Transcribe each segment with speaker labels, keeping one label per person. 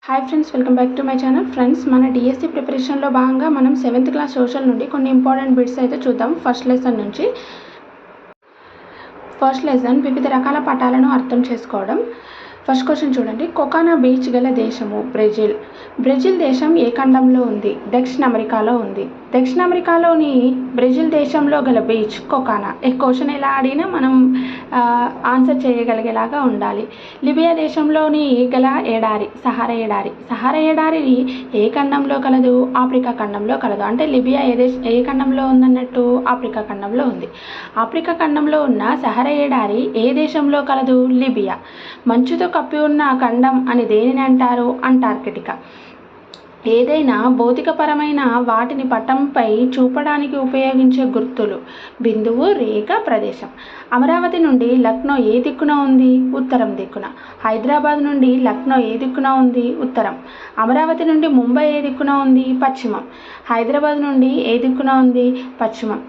Speaker 1: Hi friends, welcome back to my channel. Friends, మన DSC ప్రిపరేషన్లో భాగంగా మనం 7th క్లాస్ సోషల్ నుండి కొన్ని ఇంపార్టెంట్ బిట్స్ అయితే చూద్దాం. ఫస్ట్ లెసన్ వివిధ రకాల పటాలను అర్థం చేసుకోవడం. ఫస్ట్ క్వశ్చన్ చూడండి. కొకానా బీచ్ గల దేశము బ్రెజిల్. బ్రెజిల్ దేశం ఏ ఖండంలో ఉంది? దక్షిణ అమెరికాలో ఉంది. దక్షిణ అమెరికాలోని బ్రెజిల్ దేశంలో గల బీచ్ కొకానా. ఈ క్వశ్చన్ ఎలా అడిగినా మనం ఆన్సర్ చేయగలిగేలాగా ఉండాలి. లిబియా దేశంలోని గల ఎడారి సహారా ఎడారి. సహారా ఎడారి ఏ ఖండంలో కలదు? ఆఫ్రికా ఖండంలో కలదు. అంటే లిబియా ఏ ఖండంలో ఉందన్నట్టు? ఆఫ్రికా ఖండంలో ఉంది. ఆఫ్రికా ఖండంలో ఉన్న సహారా ఎడారి ఏ దేశంలో కలదు? లిబియా. మంచుతో కప్పి ఉన్న ఖండం అని దేనిని అంటారు? అంటార్కిటికా. ఏదైనా భౌతికపరమైన వాటిని పటంపై చూపడానికి ఉపయోగించే గుర్తులు. బిందువు, రేఖ, ప్రదేశం. అమరావతి నుండి లక్నో ఏ దిక్కున ఉంది? ఉత్తరం దిక్కున. హైదరాబాద్ నుండి లక్నో ఏ దిక్కున ఉంది? ఉత్తరం. అమరావతి నుండి ముంబై ఏ దిక్కున ఉంది? పశ్చిమం. హైదరాబాద్ నుండి ఏ దిక్కున ఉంది? పశ్చిమం.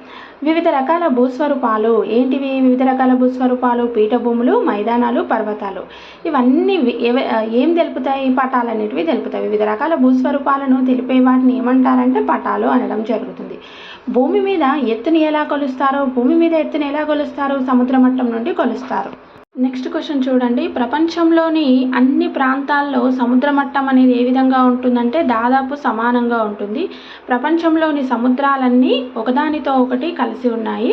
Speaker 1: వివిధ రకాల భూస్వరూపాలు ఏంటివి? వివిధ రకాల భూస్వరూపాలు పీఠభూములు, మైదానాలు, పర్వతాలు. ఇవన్నీ ఏం తెలుపుతాయి? పటాలు అనేటివి తెలుపుతాయి. వివిధ రకాల భూస్వరూపాలను తెలిపే వాటిని ఏమంటారంటే పటాలు అనడం జరుగుతుంది. భూమి మీద ఎత్తుని ఎలా కొలుస్తారు? భూమి మీద ఎత్తుని ఎలా కొలుస్తారు? సముద్ర మట్టం నుండి కొలుస్తారు. నెక్స్ట్ క్వశ్చన్ చూడండి. ప్రపంచంలోని అన్ని ప్రాంతాల్లో సముద్ర మట్టం అనేది ఏ విధంగా ఉంటుందంటే దాదాపు సమానంగా ఉంటుంది. ప్రపంచంలోని సముద్రాలన్నీ ఒకదానితో ఒకటి కలిసి ఉన్నాయి.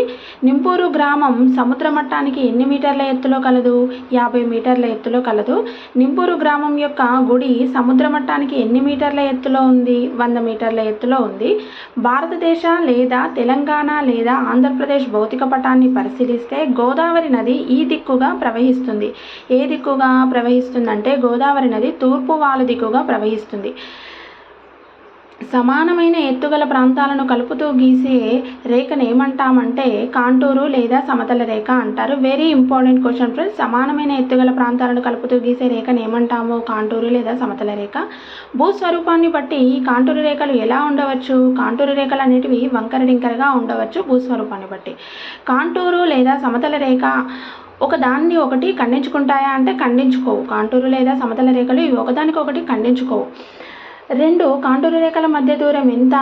Speaker 1: నింపూరు గ్రామం సముద్ర మట్టానికి ఎన్ని మీటర్ల ఎత్తులో కలదు? 50 మీటర్ల ఎత్తులో కలదు. నింపూరు గ్రామం యొక్క గుడి సముద్ర మట్టానికి ఎన్ని మీటర్ల ఎత్తులో ఉంది? 100 మీటర్ల ఎత్తులో ఉంది. భారతదేశ లేదా తెలంగాణ లేదా ఆంధ్రప్రదేశ్ భౌతిక పటాన్ని పరిశీలిస్తే గోదావరి నది ఈ దిక్కుగా ప్రవహిస్తుంది. ఏ దిక్కుగా ప్రవహిస్తుందంటే గోదావరి నది తూర్పు వాలు దిక్కుగా ప్రవహిస్తుంది. సమానమైన ఎత్తుగల ప్రాంతాలను కలుపుతూ గీసే రేఖను ఏమంటామంటే కాంటూరు లేదా సమతల రేఖ అంటారు. Very important question friends. సమానమైన ఎత్తుగల ప్రాంతాలను కలుపుతూ గీసే రేఖను ఏమంటాము? కాంటూరు లేదా సమతల రేఖ. భూస్వరూపాన్ని బట్టి కాంటూరు రేఖలు ఎలా ఉండవచ్చు? కాంటూరు రేఖలు అనేటివి వంకర డింకరగా ఉండవచ్చు భూస్వరూపాన్ని బట్టి. కాంటూరు లేదా సమతల రేఖ ఒకదాన్ని ఒకటి ఖండించుకుంటాయా అంటే ఖండించుకోవు. కాంటూరు లేదా సమతల రేఖలు ఇవి ఒకదానికొకటి ఖండించుకోవు. రెండు కాంటూరు రేఖల మధ్య దూరం ఎంత?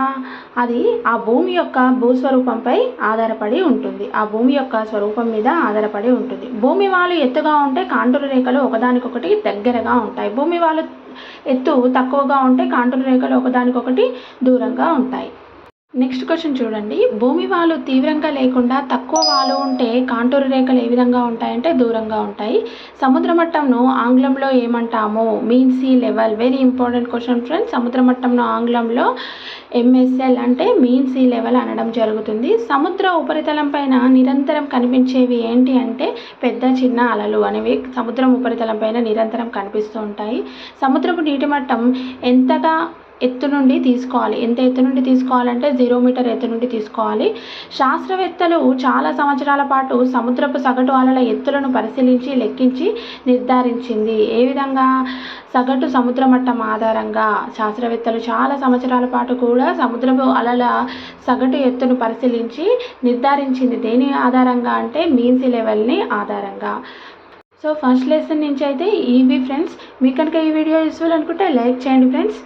Speaker 1: అది ఆ భూమి యొక్క భూస్వరూపంపై ఆధారపడి ఉంటుంది. ఆ భూమి యొక్క స్వరూపం మీద ఆధారపడి ఉంటుంది. భూమి వాలు ఎత్తుగా ఉంటే కాంటూరు రేఖలు ఒకదానికొకటి దగ్గరగా ఉంటాయి. భూమి వాలు ఎత్తు తక్కువగా ఉంటే కాంటూరు రేఖలు ఒకదానికొకటి దూరంగా ఉంటాయి. నెక్స్ట్ క్వశ్చన్ చూడండి. భూమి వాలు తీవ్రంగా లేకుండా తక్కువ వాలు ఉంటే కాంటూరు రేఖలు ఏ విధంగా ఉంటాయంటే దూరంగా ఉంటాయి. సముద్ర మట్టంను ఆంగ్లంలో ఏమంటాము? Mean sea level. Very important question friends. సముద్ర మట్టంను ఆంగ్లంలో MSL అంటే మీన్ సీ లెవెల్ అనడం జరుగుతుంది. సముద్ర ఉపరితలం పైన నిరంతరం కనిపించేవి ఏంటి అంటే పెద్ద చిన్న అలలు అనేవి సముద్రం ఉపరితలం పైన నిరంతరం కనిపిస్తూ ఉంటాయి. సముద్రపు నీటి మట్టం ఎంతగా ఎత్తు నుండి తీసుకోవాలి? ఎంత ఎత్తు నుండి తీసుకోవాలంటే 0 మీటర్ ఎత్తు నుండి తీసుకోవాలి. శాస్త్రవేత్తలు చాలా సంవత్సరాల పాటు సముద్రపు సగటు అలల ఎత్తులను పరిశీలించి లెక్కించి నిర్ధారించింది. ఏ విధంగా? సగటు సముద్ర మట్టం ఆధారంగా. శాస్త్రవేత్తలు చాలా సంవత్సరాల పాటు కూడా సముద్రపు అలల సగటు ఎత్తును పరిశీలించి నిర్ధారించింది. దేని ఆధారంగా అంటే మీన్ సీ లెవెల్ని ఆధారంగా. సో ఫస్ట్ లెసన్ నుంచి అయితే ఇవి ఫ్రెండ్స్. మీకు కనుక ఈ వీడియో యూస్ఫుల్ అనుకుంటే లైక్ చేయండి ఫ్రెండ్స్.